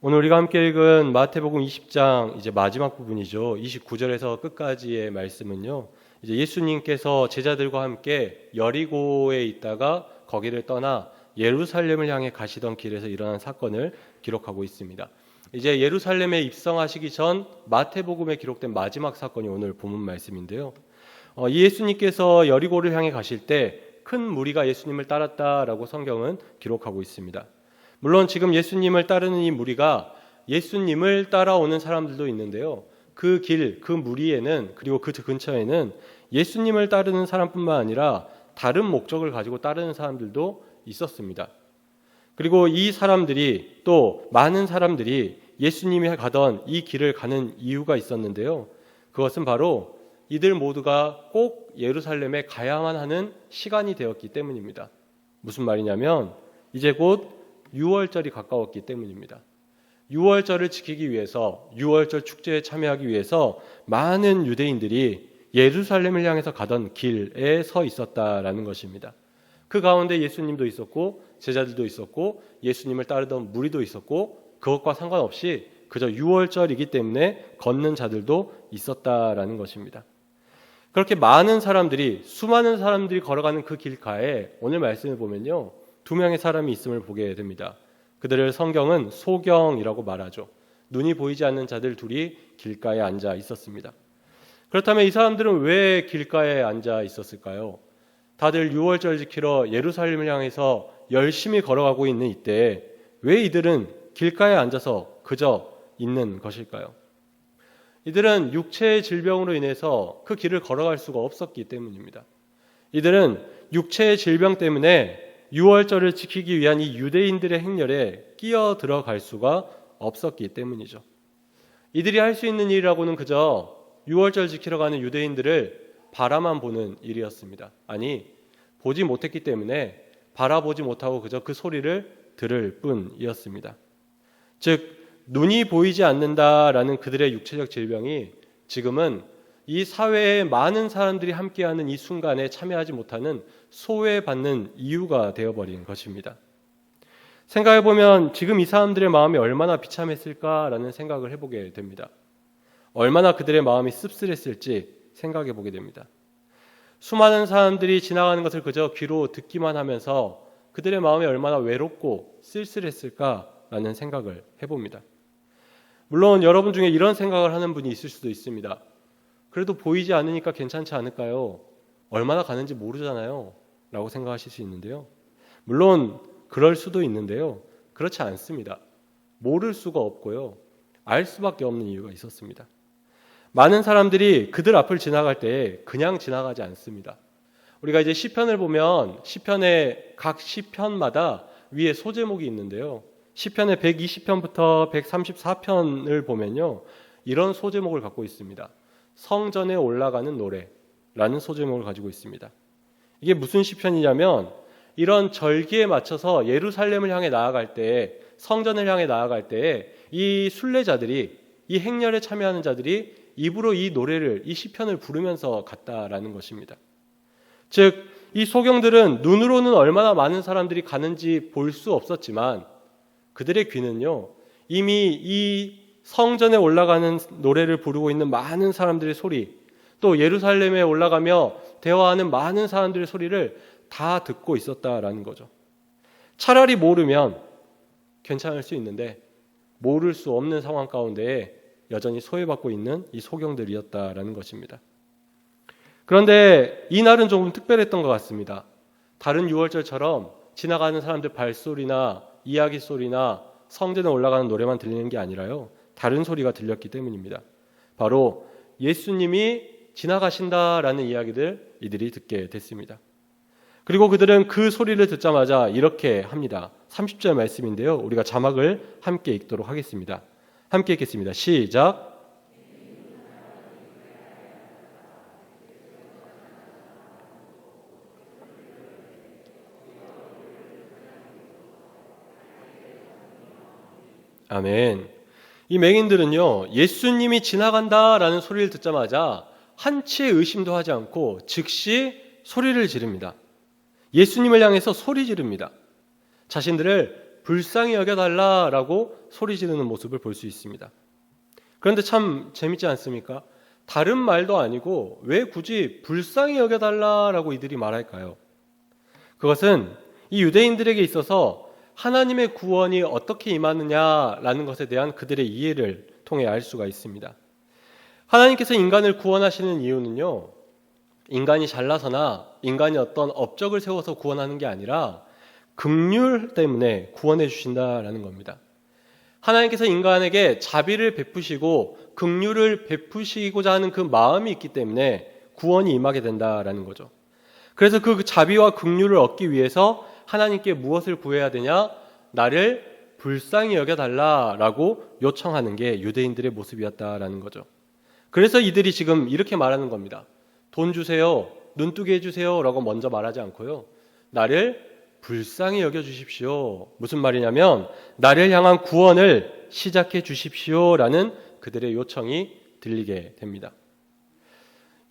오늘 우리가 함께 읽은 마태복음 20장 이제 마지막 부분이죠. 29절에서 끝까지의 말씀은요. 이제 예수님께서 제자들과 함께 여리고에 있다가 거기를 떠나 예루살렘을 향해 가시던 길에서 일어난 사건을 기록하고 있습니다. 이제 예루살렘에 입성하시기 전 마태복음에 기록된 마지막 사건이 오늘 본문 말씀인데요. 이 예수님께서 여리고를 향해 가실 때 큰 무리가 예수님을 따랐다라고 성경은 기록하고 있습니다. 물론 지금 예수님을 따르는 이 무리가 예수님을 따라오는 사람들도 있는데요. 그 길, 그 무리에는 그리고 그 근처에는 예수님을 따르는 사람뿐만 아니라 다른 목적을 가지고 따르는 사람들도 있었습니다. 그리고 이 사람들이 또 많은 사람들이 예수님이 가던 이 길을 가는 이유가 있었는데요. 그것은 바로 이들 모두가 꼭 예루살렘에 가야만 하는 시간이 되었기 때문입니다. 무슨 말이냐면 이제 곧 유월절이 가까웠기 때문입니다. 유월절을 지키기 위해서 유월절 축제에 참여하기 위해서 많은 유대인들이 예루살렘을 향해서 가던 길에 서 있었다라는 것입니다. 그 가운데 예수님도 있었고 제자들도 있었고 예수님을 따르던 무리도 있었고 그것과 상관없이 그저 유월절이기 때문에 걷는 자들도 있었다라는 것입니다. 그렇게 많은 사람들이 수많은 사람들이 걸어가는 그 길가에 오늘 말씀을 보면요. 두 명의 사람이 있음을 보게 됩니다. 그들을 성경은 소경이라고 말하죠. 눈이 보이지 않는 자들 둘이 길가에 앉아 있었습니다. 그렇다면 이 사람들은 왜 길가에 앉아 있었을까요? 다들 유월절 지키러 예루살렘을 향해서 열심히 걸어가고 있는 이때 왜 이들은 길가에 앉아서 그저 있는 것일까요? 이들은 육체의 질병으로 인해서 그 길을 걸어갈 수가 없었기 때문입니다. 이들은 육체의 질병 때문에 유월절을 지키기 위한 이 유대인들의 행렬에 끼어들어갈 수가 없었기 때문이죠. 이들이 할 수 있는 일이라고는 그저 유월절 지키러 가는 유대인들을 바라만 보는 일이었습니다. 아니, 보지 못했기 때문에 바라보지 못하고 그저 그 소리를 들을 뿐이었습니다. 즉, 눈이 보이지 않는다라는 그들의 육체적 질병이 지금은 이 사회에 많은 사람들이 함께하는 이 순간에 참여하지 못하는 소외받는 이유가 되어버린 것입니다. 생각해보면 지금 이 사람들의 마음이 얼마나 비참했을까라는 생각을 해보게 됩니다. 얼마나 그들의 마음이 씁쓸했을지 생각해보게 됩니다. 수많은 사람들이 지나가는 것을 그저 귀로 듣기만 하면서 그들의 마음이 얼마나 외롭고 쓸쓸했을까라는 생각을 해봅니다. 물론 여러분 중에 이런 생각을 하는 분이 있을 수도 있습니다. 그래도 보이지 않으니까 괜찮지 않을까요? 얼마나 가는지 모르잖아요. 라고 생각하실 수 있는데요. 물론 그럴 수도 있는데요. 그렇지 않습니다. 모를 수가 없고요. 알 수밖에 없는 이유가 있었습니다. 많은 사람들이 그들 앞을 지나갈 때 그냥 지나가지 않습니다. 우리가 이제 시편을 보면 시편의 각 시편마다 위에 소제목이 있는데요. 시편의 120편부터 134편을 보면요. 이런 소제목을 갖고 있습니다. 성전에 올라가는 노래라는 소제목을 가지고 있습니다. 이게 무슨 시편이냐면 이런 절기에 맞춰서 예루살렘을 향해 나아갈 때 성전을 향해 나아갈 때 이 순례자들이 이 행렬에 참여하는 자들이 입으로 이 노래를 이 시편을 부르면서 갔다라는 것입니다. 즉 이 소경들은 눈으로는 얼마나 많은 사람들이 가는지 볼 수 없었지만 그들의 귀는요 이미 이 성전에 올라가는 노래를 부르고 있는 많은 사람들의 소리 또 예루살렘에 올라가며 대화하는 많은 사람들의 소리를 다 듣고 있었다라는 거죠. 차라리 모르면 괜찮을 수 있는데 모를 수 없는 상황 가운데 여전히 소외받고 있는 이 소경들이었다라는 것입니다. 그런데 이날은 조금 특별했던 것 같습니다. 다른 유월절처럼 지나가는 사람들 발소리나 이야기 소리나 성전에 올라가는 노래만 들리는 게 아니라요. 다른 소리가 들렸기 때문입니다. 바로 예수님이 지나가신다라는 이야기들 이들이 듣게 됐습니다. 그리고 그들은 그 소리를 듣자마자 이렇게 합니다. 30절 말씀인데요. 우리가 자막을 함께 읽도록 하겠습니다. 함께 읽겠습니다. 시작. 아멘. 이 맹인들은요, 예수님이 지나간다라는 소리를 듣자마자 한치의 의심도 하지 않고 즉시 소리를 지릅니다. 예수님을 향해서 소리 지릅니다. 자신들을 불쌍히 여겨달라라고 소리 지르는 모습을 볼 수 있습니다. 그런데 참 재밌지 않습니까? 다른 말도 아니고 왜 굳이 불쌍히 여겨달라라고 이들이 말할까요? 그것은 이 유대인들에게 있어서 하나님의 구원이 어떻게 임하느냐라는 것에 대한 그들의 이해를 통해 알 수가 있습니다. 하나님께서 인간을 구원하시는 이유는요, 인간이 잘나서나 인간이 어떤 업적을 세워서 구원하는 게 아니라 긍휼 때문에 구원해 주신다라는 겁니다. 하나님께서 인간에게 자비를 베푸시고 긍휼을 베푸시고자 하는 그 마음이 있기 때문에 구원이 임하게 된다라는 거죠. 그래서 그 자비와 긍휼을 얻기 위해서 하나님께 무엇을 구해야 되냐? 나를 불쌍히 여겨달라라고 요청하는 게 유대인들의 모습이었다라는 거죠. 그래서 이들이 지금 이렇게 말하는 겁니다. 돈 주세요, 눈뜨게 해주세요 라고 먼저 말하지 않고요, 나를 불쌍히 여겨주십시오. 무슨 말이냐면 나를 향한 구원을 시작해 주십시오 라는 그들의 요청이 들리게 됩니다.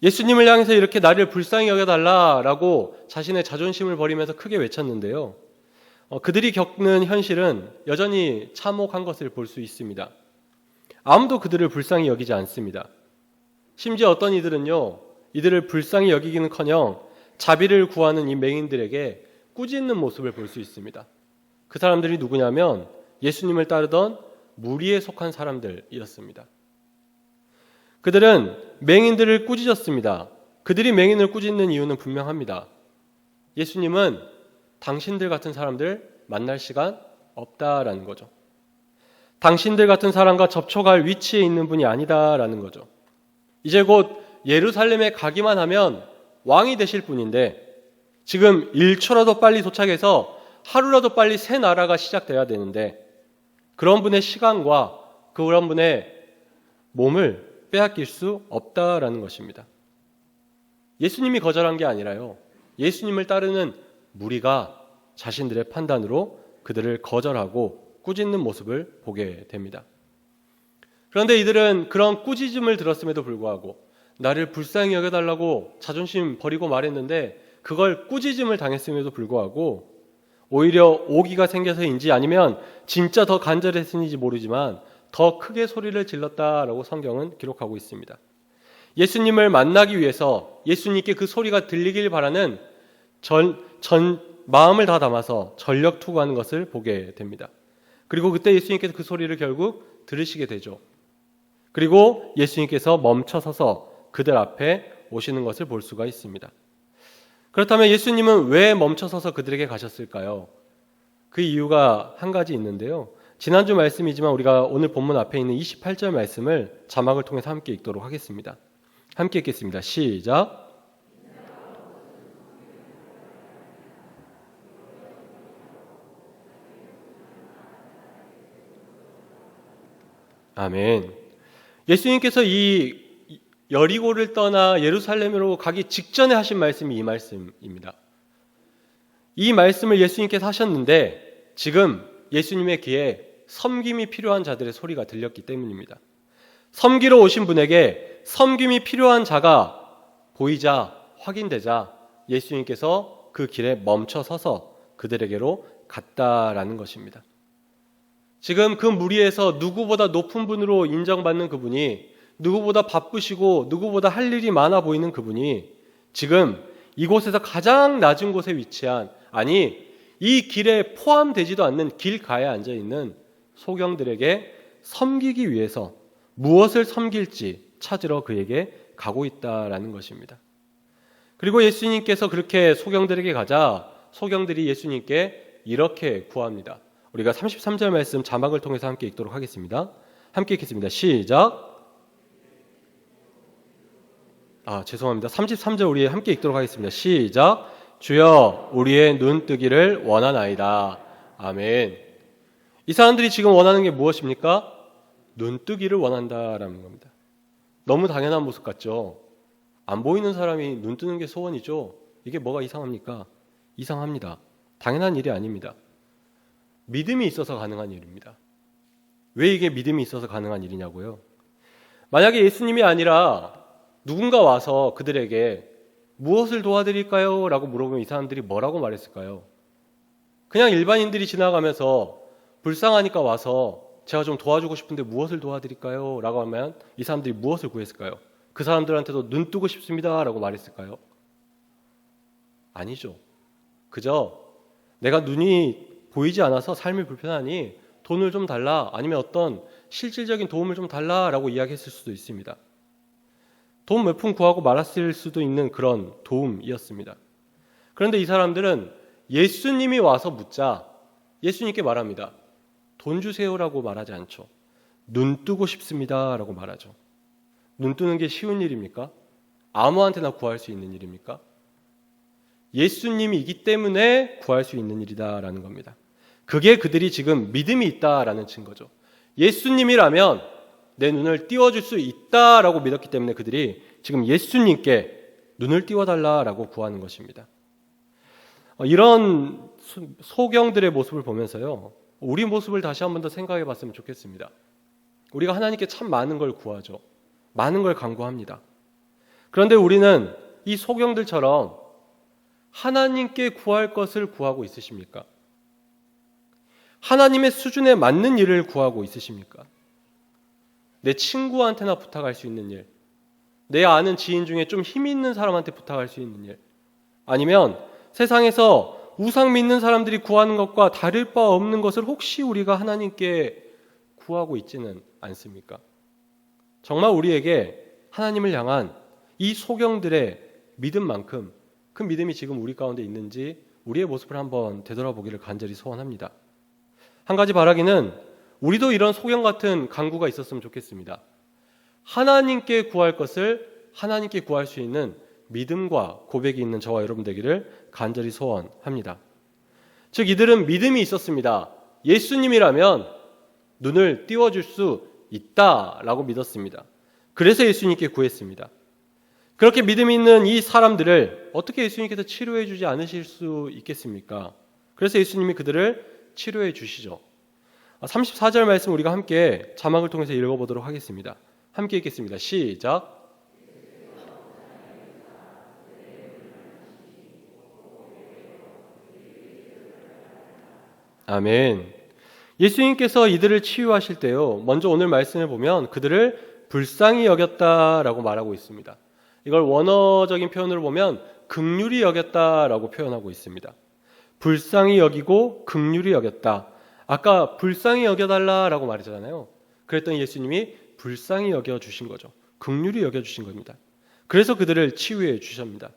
예수님을 향해서 이렇게 나를 불쌍히 여겨달라라고 자신의 자존심을 버리면서 크게 외쳤는데요, 그들이 겪는 현실은 여전히 참혹한 것을 볼 수 있습니다. 아무도 그들을 불쌍히 여기지 않습니다. 심지어 어떤 이들은요, 이들을 불쌍히 여기기는커녕 자비를 구하는 이 맹인들에게 꾸짖는 모습을 볼 수 있습니다. 그 사람들이 누구냐면 예수님을 따르던 무리에 속한 사람들이었습니다. 그들은 맹인들을 꾸짖었습니다. 그들이 맹인을 꾸짖는 이유는 분명합니다. 예수님은 당신들 같은 사람들 만날 시간 없다라는 거죠. 당신들 같은 사람과 접촉할 위치에 있는 분이 아니다라는 거죠. 이제 곧 예루살렘에 가기만 하면 왕이 되실 분인데 지금 1초라도 빨리 도착해서 하루라도 빨리 새 나라가 시작돼야 되는데 그런 분의 시간과 그런 분의 몸을 빼앗길 수 없다라는 것입니다. 예수님이 거절한 게 아니라요, 예수님을 따르는 무리가 자신들의 판단으로 그들을 거절하고 꾸짖는 모습을 보게 됩니다. 그런데 이들은 그런 꾸짖음을 들었음에도 불구하고 나를 불쌍히 여겨달라고 자존심 버리고 말했는데 그걸 꾸짖음을 당했음에도 불구하고 오히려 오기가 생겨서인지 아니면 진짜 더 간절했으니지 모르지만 더 크게 소리를 질렀다라고 성경은 기록하고 있습니다. 예수님을 만나기 위해서 예수님께 그 소리가 들리길 바라는 마음을 다 담아서 전력 투구하는 것을 보게 됩니다. 그리고 그때 예수님께서 그 소리를 결국 들으시게 되죠. 그리고 예수님께서 멈춰서서 그들 앞에 오시는 것을 볼 수가 있습니다. 그렇다면 예수님은 왜 멈춰서서 그들에게 가셨을까요? 그 이유가 한 가지 있는데요. 지난주 말씀이지만 우리가 오늘 본문 앞에 있는 28절 말씀을 자막을 통해서 함께 읽도록 하겠습니다. 함께 읽겠습니다. 시작. 아멘. 예수님께서 이 여리고를 떠나 예루살렘으로 가기 직전에 하신 말씀이 이 말씀입니다. 이 말씀을 예수님께서 하셨는데 지금 예수님의 귀에 섬김이 필요한 자들의 소리가 들렸기 때문입니다. 섬기러 오신 분에게 섬김이 필요한 자가 보이자 확인되자 예수님께서 그 길에 멈춰 서서 그들에게로 갔다라는 것입니다. 지금 그 무리에서 누구보다 높은 분으로 인정받는 그분이, 누구보다 바쁘시고 누구보다 할 일이 많아 보이는 그분이 지금 이곳에서 가장 낮은 곳에 위치한, 아니 이 길에 포함되지도 않는 길가에 앉아있는 소경들에게 섬기기 위해서 무엇을 섬길지 찾으러 그에게 가고 있다라는 것입니다. 그리고 예수님께서 그렇게 소경들에게 가자 소경들이 예수님께 이렇게 구합니다. 우리가 33절 말씀 자막을 통해서 함께 읽도록 하겠습니다. 함께 읽겠습니다. 시작. 죄송합니다. 33절 우리 함께 읽도록 하겠습니다. 시작. 주여 우리의 눈 뜨기를 원하나이다. 아멘. 이 사람들이 지금 원하는 게 무엇입니까? 눈 뜨기를 원한다라는 겁니다. 너무 당연한 모습 같죠? 안 보이는 사람이 눈 뜨는 게 소원이죠? 이게 뭐가 이상합니까? 이상합니다. 당연한 일이 아닙니다. 믿음이 있어서 가능한 일입니다. 왜 이게 믿음이 있어서 가능한 일이냐고요? 만약에 예수님이 아니라 누군가 와서 그들에게 무엇을 도와드릴까요? 라고 물어보면 이 사람들이 뭐라고 말했을까요? 그냥 일반인들이 지나가면서 불쌍하니까 와서 제가 좀 도와주고 싶은데 무엇을 도와드릴까요? 라고 하면 이 사람들이 무엇을 구했을까요? 그 사람들한테도 눈 뜨고 싶습니다 라고 말했을까요? 아니죠. 그저 내가 눈이 보이지 않아서 삶이 불편하니 돈을 좀 달라, 아니면 어떤 실질적인 도움을 좀 달라라고 이야기했을 수도 있습니다. 돈 몇 푼 구하고 말았을 수도 있는 그런 도움이었습니다. 그런데 이 사람들은 예수님이 와서 묻자 예수님께 말합니다. 돈 주세요라고 말하지 않죠. 눈 뜨고 싶습니다라고 말하죠. 눈 뜨는 게 쉬운 일입니까? 아무한테나 구할 수 있는 일입니까? 예수님이기 때문에 구할 수 있는 일이다라는 겁니다. 그게 그들이 지금 믿음이 있다라는 증거죠. 예수님이라면 내 눈을 띄워줄 수 있다라고 믿었기 때문에 그들이 지금 예수님께 눈을 띄워달라라고 구하는 것입니다. 이런 소경들의 모습을 보면서요, 우리 모습을 다시 한 번 더 생각해 봤으면 좋겠습니다. 우리가 하나님께 참 많은 걸 구하죠. 많은 걸 간구합니다. 그런데 우리는 이 소경들처럼 하나님께 구할 것을 구하고 있으십니까? 하나님의 수준에 맞는 일을 구하고 있으십니까? 내 친구한테나 부탁할 수 있는 일, 내 아는 지인 중에 좀 힘 있는 사람한테 부탁할 수 있는 일, 아니면 세상에서 우상 믿는 사람들이 구하는 것과 다를 바 없는 것을 혹시 우리가 하나님께 구하고 있지는 않습니까? 정말 우리에게 하나님을 향한 이 소경들의 믿음만큼 그 믿음이 지금 우리 가운데 있는지 우리의 모습을 한번 되돌아보기를 간절히 소원합니다. 한 가지 바라기는 우리도 이런 소경 같은 간구가 있었으면 좋겠습니다. 하나님께 구할 것을 하나님께 구할 수 있는 믿음과 고백이 있는 저와 여러분 되기를 간절히 소원합니다. 즉 이들은 믿음이 있었습니다. 예수님이라면 눈을 띄워줄 수 있다라고 믿었습니다. 그래서 예수님께 구했습니다. 그렇게 믿음이 있는 이 사람들을 어떻게 예수님께서 치료해 주지 않으실 수 있겠습니까? 그래서 예수님이 그들을 치료해 주시죠. 34절 말씀 우리가 함께 자막을 통해서 읽어보도록 하겠습니다. 함께 읽겠습니다. 시작. 아멘. 예수님께서 이들을 치유하실 때요, 먼저 오늘 말씀을 보면 그들을 불쌍히 여겼다라고 말하고 있습니다. 이걸 원어적인 표현으로 보면 긍휼히 여겼다라고 표현하고 있습니다. 불쌍히 여기고 긍휼히 여겼다. 아까 불쌍히 여겨달라라고 말했잖아요. 그랬더니 예수님이 불쌍히 여겨주신 거죠. 긍휼히 여겨주신 겁니다. 그래서 그들을 치유해 주십니다.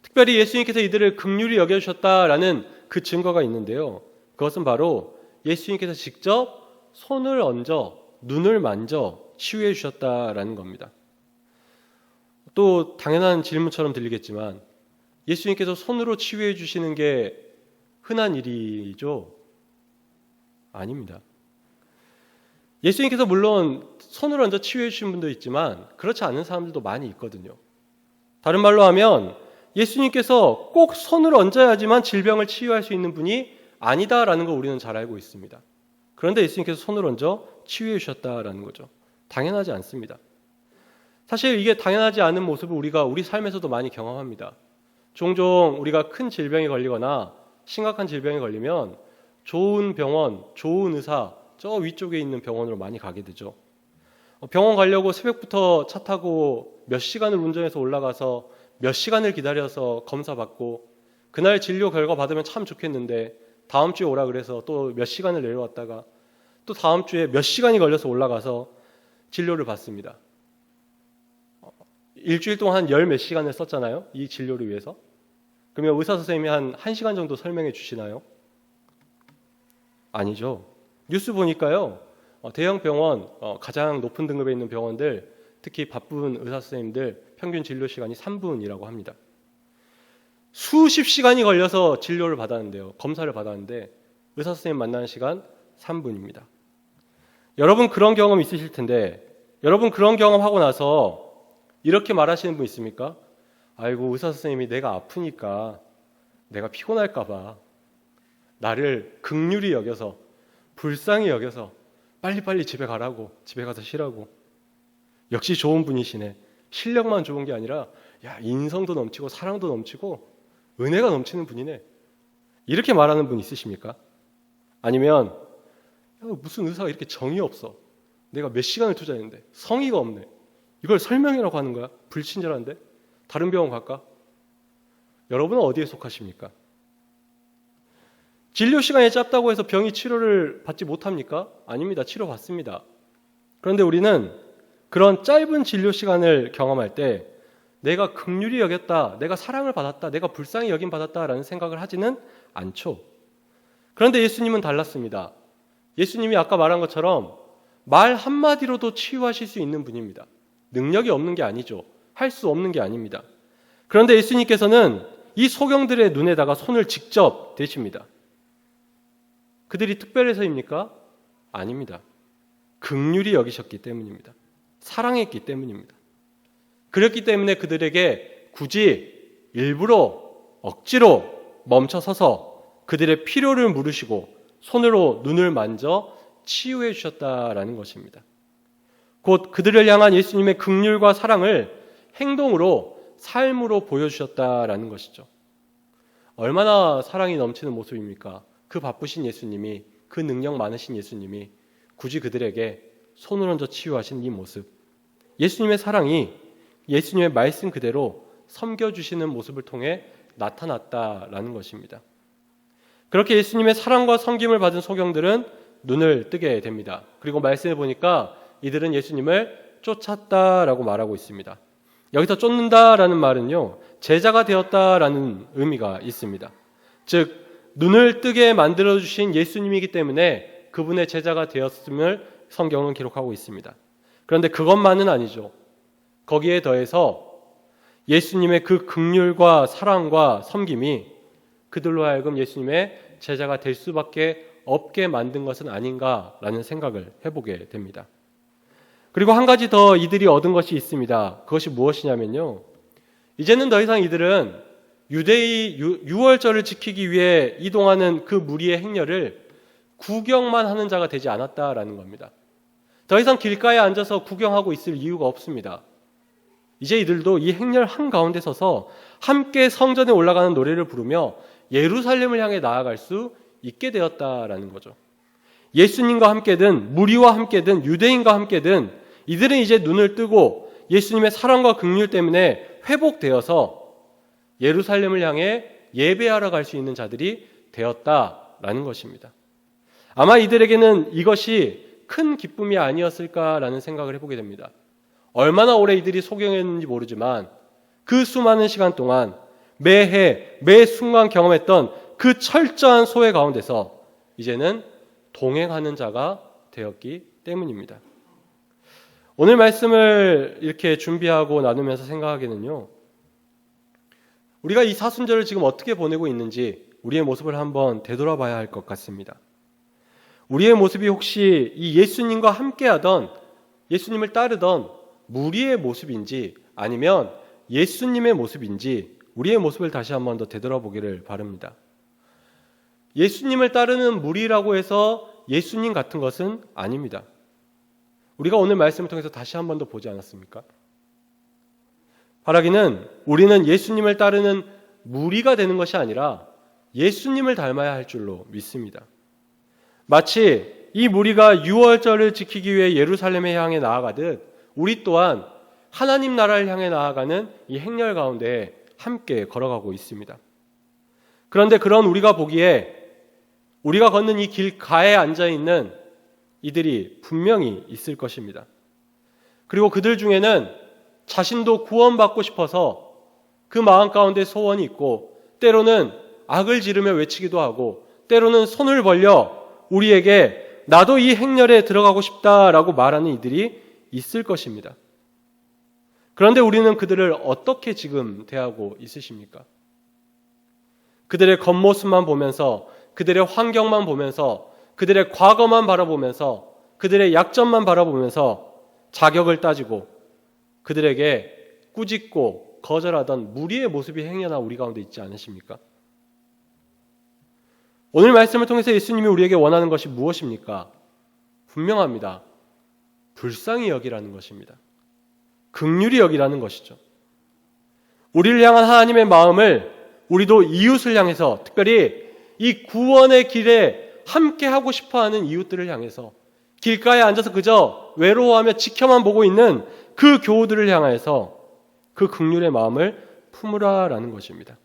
특별히 예수님께서 이들을 긍휼히 여겨주셨다라는 그 증거가 있는데요. 그것은 바로 예수님께서 직접 손을 얹어 눈을 만져 치유해 주셨다라는 겁니다. 또 당연한 질문처럼 들리겠지만 예수님께서 손으로 치유해 주시는 게 흔한 일이죠? 아닙니다. 예수님께서 물론 손을 얹어 치유해 주신 분도 있지만 그렇지 않은 사람들도 많이 있거든요. 다른 말로 하면 예수님께서 꼭 손을 얹어야지만 질병을 치유할 수 있는 분이 아니다라는 걸 우리는 잘 알고 있습니다. 그런데 예수님께서 손을 얹어 치유해 주셨다라는 거죠. 당연하지 않습니다. 사실 이게 당연하지 않은 모습을 우리가 우리 삶에서도 많이 경험합니다. 종종 우리가 큰 질병에 걸리거나 심각한 질병에 걸리면 좋은 병원, 좋은 의사, 저 위쪽에 있는 병원으로 많이 가게 되죠. 병원 가려고 새벽부터 차 타고 몇 시간을 운전해서 올라가서 몇 시간을 기다려서 검사받고 그날 진료 결과 받으면 참 좋겠는데 다음 주에 오라 그래서 또 몇 시간을 내려왔다가 또 다음 주에 몇 시간이 걸려서 올라가서 진료를 받습니다. 일주일 동안 한 열 몇 시간을 썼잖아요. 이 진료를 위해서. 그러면 의사 선생님이 한 1시간 정도 설명해 주시나요? 아니죠. 뉴스 보니까요. 대형 병원, 가장 높은 등급에 있는 병원들, 특히 바쁜 의사 선생님들 평균 진료 시간이 3분이라고 합니다. 수십 시간이 걸려서 진료를 받았는데요. 검사를 받았는데 의사 선생님 만나는 시간 3분입니다. 여러분 그런 경험 있으실 텐데 여러분 그런 경험하고 나서 이렇게 말하시는 분 있습니까? 아이고 의사 선생님이 내가 아프니까 내가 피곤할까 봐 나를 긍휼히 여겨서 불쌍히 여겨서 빨리빨리 집에 가라고 집에 가서 쉬라고 역시 좋은 분이시네. 실력만 좋은 게 아니라 인성도 넘치고 사랑도 넘치고 은혜가 넘치는 분이네. 이렇게 말하는 분 있으십니까? 아니면 무슨 의사가 이렇게 정이 없어. 내가 몇 시간을 투자했는데 성의가 없네. 이걸 설명이라고 하는 거야? 불친절한데? 다른 병원 갈까? 여러분은 어디에 속하십니까? 진료 시간이 짧다고 해서 병이 치료를 받지 못합니까? 아닙니다. 치료받습니다. 그런데 우리는 그런 짧은 진료 시간을 경험할 때 내가 긍휼히 여겼다, 내가 사랑을 받았다, 내가 불쌍히 여김 받았다라는 생각을 하지는 않죠. 그런데 예수님은 달랐습니다. 예수님이 아까 말한 것처럼 말 한마디로도 치유하실 수 있는 분입니다. 능력이 없는 게 아니죠. 할 수 없는 게 아닙니다. 그런데 예수님께서는 이 소경들의 눈에다가 손을 직접 대십니다. 그들이 특별해서입니까? 아닙니다. 긍휼히 여기셨기 때문입니다. 사랑했기 때문입니다. 그렇기 때문에 그들에게 굳이 일부러 억지로 멈춰서서 그들의 필요를 물으시고 손으로 눈을 만져 치유해 주셨다라는 것입니다. 곧 그들을 향한 예수님의 긍휼과 사랑을 행동으로, 삶으로 보여주셨다라는 것이죠. 얼마나 사랑이 넘치는 모습입니까? 그 바쁘신 예수님이, 그 능력 많으신 예수님이 굳이 그들에게 손을 얹어 치유하신 이 모습, 예수님의 사랑이 예수님의 말씀 그대로 섬겨주시는 모습을 통해 나타났다라는 것입니다. 그렇게 예수님의 사랑과 섬김을 받은 소경들은 눈을 뜨게 됩니다. 그리고 말씀을 보니까 이들은 예수님을 쫓았다라고 말하고 있습니다. 여기서 쫓는다라는 말은요, 제자가 되었다라는 의미가 있습니다. 즉 눈을 뜨게 만들어주신 예수님이기 때문에 그분의 제자가 되었음을 성경은 기록하고 있습니다. 그런데 그것만은 아니죠. 거기에 더해서 예수님의 그 긍휼과 사랑과 섬김이 그들로 하여금 예수님의 제자가 될 수밖에 없게 만든 것은 아닌가라는 생각을 해보게 됩니다. 그리고 한 가지 더 이들이 얻은 것이 있습니다. 그것이 무엇이냐면요, 이제는 더 이상 이들은 유대의 유월절을 지키기 위해 이동하는 그 무리의 행렬을 구경만 하는 자가 되지 않았다라는 겁니다. 더 이상 길가에 앉아서 구경하고 있을 이유가 없습니다. 이제 이들도 이 행렬 한가운데 서서 함께 성전에 올라가는 노래를 부르며 예루살렘을 향해 나아갈 수 있게 되었다라는 거죠. 예수님과 함께든 무리와 함께든 유대인과 함께든 이들은 이제 눈을 뜨고 예수님의 사랑과 긍휼 때문에 회복되어서 예루살렘을 향해 예배하러 갈 수 있는 자들이 되었다라는 것입니다. 아마 이들에게는 이것이 큰 기쁨이 아니었을까라는 생각을 해보게 됩니다. 얼마나 오래 이들이 소경했는지 모르지만 그 수많은 시간 동안 매해 매 순간 경험했던 그 철저한 소외 가운데서 이제는 동행하는 자가 되었기 때문입니다. 오늘 말씀을 이렇게 준비하고 나누면서 생각하기는요, 우리가 이 사순절을 지금 어떻게 보내고 있는지 우리의 모습을 한번 되돌아봐야 할 것 같습니다. 우리의 모습이 혹시 이 예수님과 함께하던, 예수님을 따르던 무리의 모습인지 아니면 예수님의 모습인지 우리의 모습을 다시 한번 더 되돌아보기를 바랍니다. 예수님을 따르는 무리라고 해서 예수님 같은 것은 아닙니다. 우리가 오늘 말씀을 통해서 다시 한 번 더 보지 않았습니까? 바라기는 우리는 예수님을 따르는 무리가 되는 것이 아니라 예수님을 닮아야 할 줄로 믿습니다. 마치 이 무리가 유월절을 지키기 위해 예루살렘에 향해 나아가듯 우리 또한 하나님 나라를 향해 나아가는 이 행렬 가운데 함께 걸어가고 있습니다. 그런데 그런 우리가 보기에 우리가 걷는 이 길가에 앉아있는 이들이 분명히 있을 것입니다. 그리고 그들 중에는 자신도 구원받고 싶어서 그 마음 가운데 소원이 있고 때로는 악을 지르며 외치기도 하고 때로는 손을 벌려 우리에게 나도 이 행렬에 들어가고 싶다라고 말하는 이들이 있을 것입니다. 그런데 우리는 그들을 어떻게 지금 대하고 있으십니까? 그들의 겉모습만 보면서, 그들의 환경만 보면서, 그들의 과거만 바라보면서, 그들의 약점만 바라보면서 자격을 따지고 그들에게 꾸짖고 거절하던 무리의 모습이 행여나 우리 가운데 있지 않으십니까? 오늘 말씀을 통해서 예수님이 우리에게 원하는 것이 무엇입니까? 분명합니다. 불쌍히 여기라는 것입니다. 긍휼히 여기라는 것이죠. 우리를 향한 하나님의 마음을 우리도 이웃을 향해서, 특별히 이 구원의 길에 함께 하고 싶어하는 이웃들을 향해서, 길가에 앉아서 그저 외로워하며 지켜만 보고 있는 그 교우들을 향해서 그 긍휼의 마음을 품으라라는 것입니다.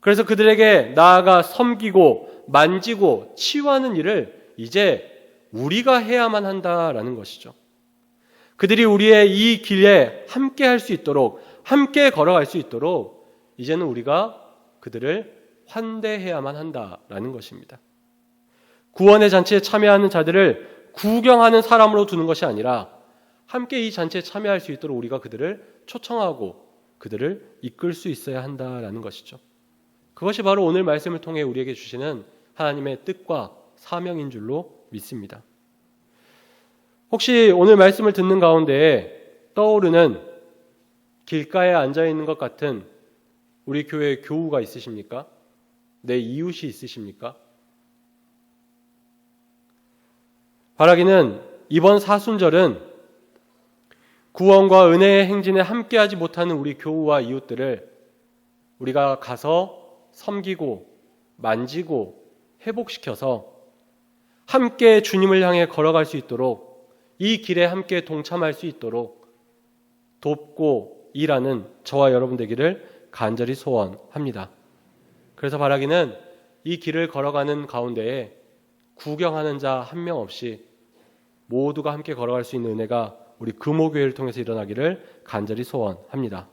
그래서 그들에게 나아가 섬기고 만지고 치유하는 일을 이제 우리가 해야만 한다라는 것이죠. 그들이 우리의 이 길에 함께 할 수 있도록, 함께 걸어갈 수 있도록 이제는 우리가 그들을 환대해야만 한다라는 것입니다. 구원의 잔치에 참여하는 자들을 구경하는 사람으로 두는 것이 아니라 함께 이 잔치에 참여할 수 있도록 우리가 그들을 초청하고 그들을 이끌 수 있어야 한다라는 것이죠. 그것이 바로 오늘 말씀을 통해 우리에게 주시는 하나님의 뜻과 사명인 줄로 믿습니다. 혹시 오늘 말씀을 듣는 가운데 떠오르는 길가에 앉아있는 것 같은 우리 교회의 교우가 있으십니까? 내 이웃이 있으십니까? 바라기는 이번 사순절은 구원과 은혜의 행진에 함께하지 못하는 우리 교우와 이웃들을 우리가 가서 섬기고 만지고 회복시켜서 함께 주님을 향해 걸어갈 수 있도록, 이 길에 함께 동참할 수 있도록 돕고 일하는 저와 여러분 되기를 간절히 소원합니다. 그래서 바라기는 이 길을 걸어가는 가운데에 구경하는 자 한 명 없이 모두가 함께 걸어갈 수 있는 은혜가 우리 금호교회를 통해서 일어나기를 간절히 소원합니다.